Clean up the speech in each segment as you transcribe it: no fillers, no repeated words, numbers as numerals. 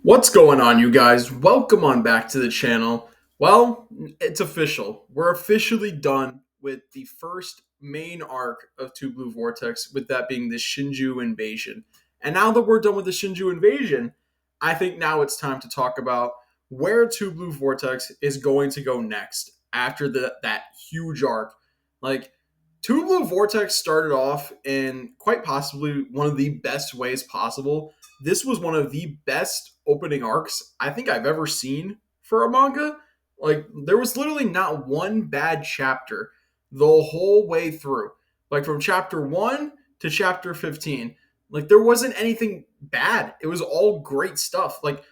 What's going on, you guys? Welcome on back to the channel. Well, it's official. We're officially done with the first main arc of Two Blue Vortex, with that being the Shinju invasion. And now that we're done with the Shinju invasion, I think now it's time to talk about where Two Blue Vortex is going to go next after that huge arc. Like, Two Blue Vortex started off in quite possibly one of the best ways possible. This was one of the best opening arcs I think I've ever seen for a manga. Like, there was literally not one bad chapter the whole way through. Like, from chapter 1 to chapter 15. Like, there wasn't anything bad. It was all great stuff. Like,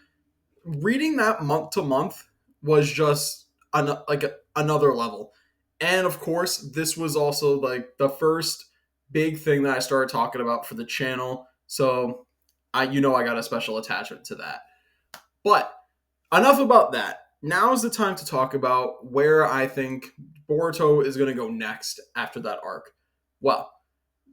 reading that month to month was just another level. And of course, this was also like the first big thing that I started talking about for the channel. So I got a special attachment to that. But enough about that. Now is the time to talk about where I think Boruto is going to go next after that arc. Well,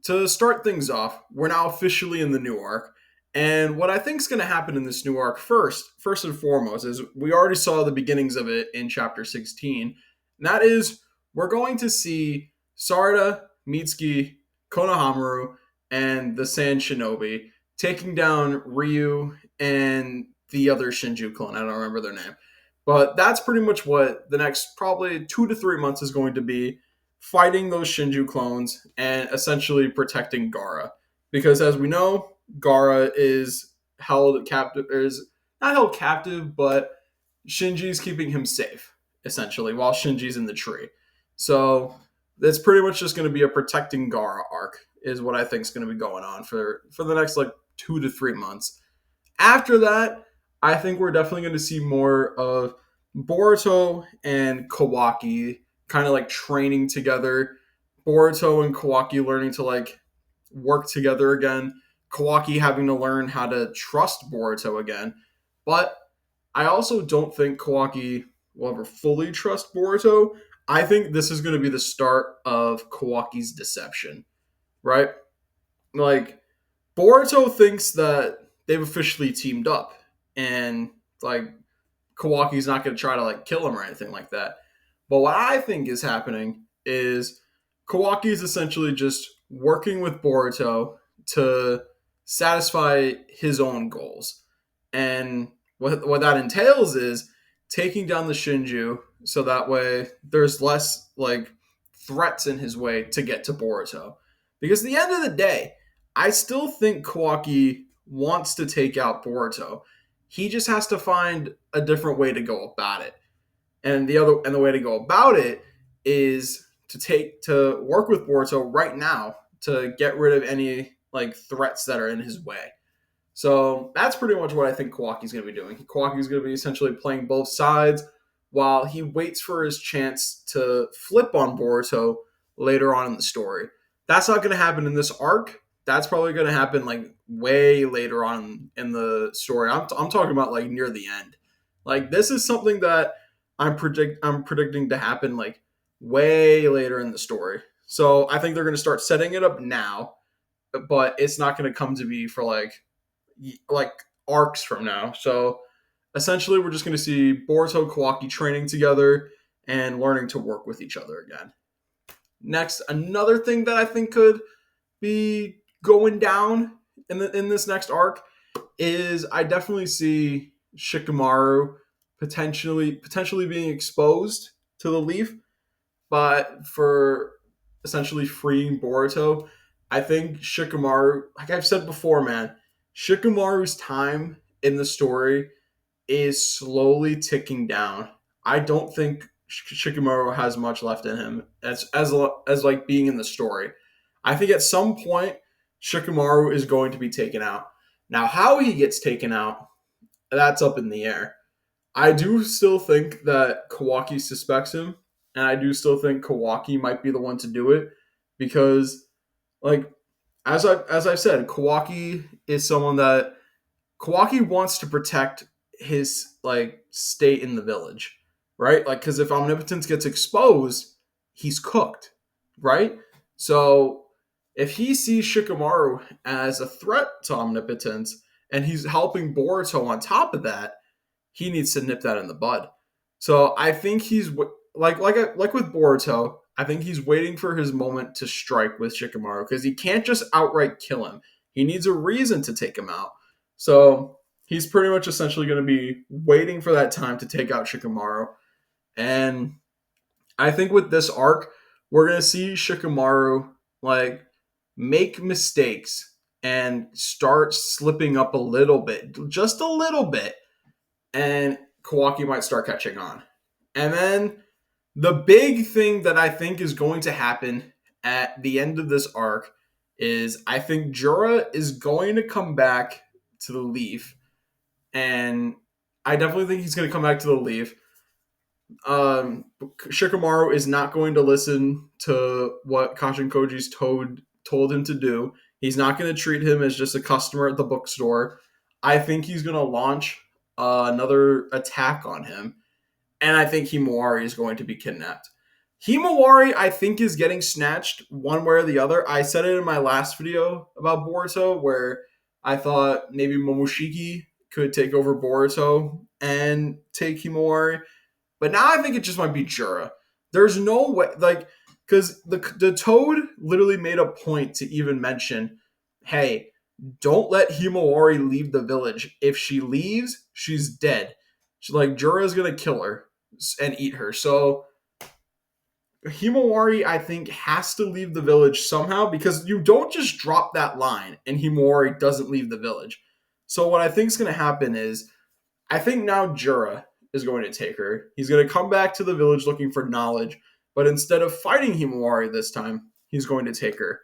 to start things off, we're now officially in the new arc. And what I think is going to happen in this new arc first and foremost, is we already saw the beginnings of it in chapter 16. And that is, we're going to see Sarada, Mitsuki, Konohamaru, and the Sand Shinobi taking down Ryu and the other Shinju clone. I don't remember their name. But that's pretty much what the next probably 2 to 3 months is going to be, fighting those Shinju clones and essentially protecting Gaara. Because as we know, Gaara is held captive, is not held captive, but Shinji's keeping him safe, essentially, while Shinji's in the tree. So that's pretty much just going to be a protecting Gaara arc, is what I think is going to be going on for the next like 2 to 3 months. After that, I think we're definitely going to see more of Boruto and Kawaki kind of like training together. Boruto and Kawaki learning to like work together again. Kawaki having to learn how to trust Boruto again. But I also don't think Kawaki will ever fully trust Boruto. I think this is going to be the start of Kawaki's deception, right? Like, Boruto thinks that they've officially teamed up, and like Kawaki's not going to try to like kill him or anything like that. But what I think is happening is Kawaki is essentially just working with Boruto to satisfy his own goals. And what that entails is taking down the Shinju, so that way there's less like threats in his way to get to Boruto. Because at the end of the day, I still think Kawaki wants to take out Boruto. He just has to find a different way to go about it. And the way to go about it is to work with Boruto right now to get rid of any like threats that are in his way. So that's pretty much what I think Kawaki's going to be doing. Kawaki's going to be essentially playing both sides while he waits for his chance to flip on Boruto later on in the story. That's not going to happen in this arc. That's probably going to happen like way later on in the story. I'm talking about like near the end. Like, this is something that I'm predicting to happen like way later in the story. So I think they're going to start setting it up now, but it's not going to come to be for like arcs from now. So essentially, we're just going to see Boruto Kawaki training together and learning to work with each other again. Next, another thing that I think could be going down in this next arc is I definitely see Shikamaru potentially being exposed to the leaf, but for essentially freeing Boruto. I think Shikamaru, like I've said before, man, Shikamaru's time in the story is slowly ticking down. I don't think Shikamaru has much left in him as like being in the story. I think at some point Shikamaru is going to be taken out. Now, how he gets taken out, that's up in the air. I do still think that Kawaki suspects him, and I do still think Kawaki might be the one to do it because, like, as I've said, Kawaki is someone that Kawaki wants to protect his like state in the village, right? Like, because if Omnipotence gets exposed, he's cooked, right? So if he sees Shikamaru as a threat to Omnipotence, and he's helping Boruto on top of that, he needs to nip that in the bud. So I think he's like with Boruto. I think he's waiting for his moment to strike with Shikamaru because he can't just outright kill him. He needs a reason to take him out. So he's pretty much essentially going to be waiting for that time to take out Shikamaru. And I think with this arc, we're going to see Shikamaru like make mistakes and start slipping up a little bit, just a little bit, and Kawaki might start catching on. And then the big thing that I think is going to happen at the end of this arc is I think Jura is going to come back to the Leaf. And I definitely think he's going to come back to the Leaf. Shikamaru is not going to listen to what Kashin Koji's told him to do. He's not going to treat him as just a customer at the bookstore. I think he's going to launch another attack on him, and I think Himawari is going to be kidnapped. Himawari, I think, is getting snatched one way or the other. I said it in my last video about Boruto, where I thought maybe Momoshiki could take over Boruto and take Himawari. But now I think it just might be Jura. There's no way, like, because the Toad literally made a point to even mention, hey, don't let Himawari leave the village. If she leaves, she's dead. Jura's gonna kill her and eat her. So Himawari, I think, has to leave the village somehow because you don't just drop that line and Himawari doesn't leave the village. So what I think is gonna happen is I think now Jura is going to take her. He's going to come back to the village looking for knowledge, but instead of fighting Himawari this time, he's going to take her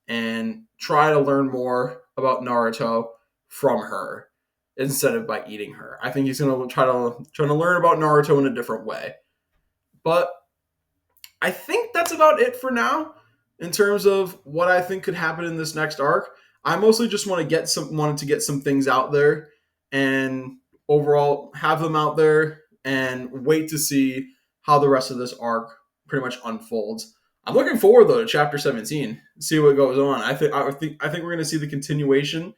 and try to learn more about Naruto from her instead of by eating her. I think he's going to try to learn about Naruto in a different way. But I think that's about it for now in terms of what I think could happen in this next arc. I mostly just wanted to get some things out there and overall have them out there and wait to see how the rest of this arc pretty much unfolds. I'm looking forward though to chapter 17, see what goes on. I think we're going to see the continuation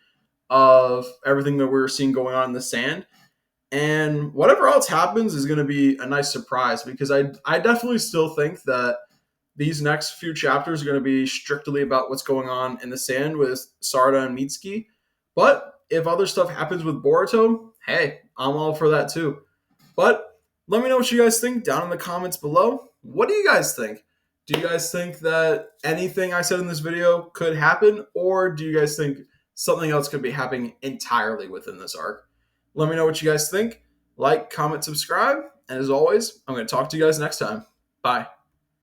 of everything that we're seeing going on in the sand, and whatever else happens is going to be a nice surprise because I definitely still think that these next few chapters are going to be strictly about what's going on in the sand with Sarada and Mitsuki. But if other stuff happens with Boruto, hey, I'm all for that too. But let me know what you guys think down in the comments below. What do you guys think? Do you guys think that anything I said in this video could happen, or do you guys think something else could be happening entirely within this arc? Let me know what you guys think. Like, comment, subscribe, and as always, I'm going to talk to you guys next time. Bye.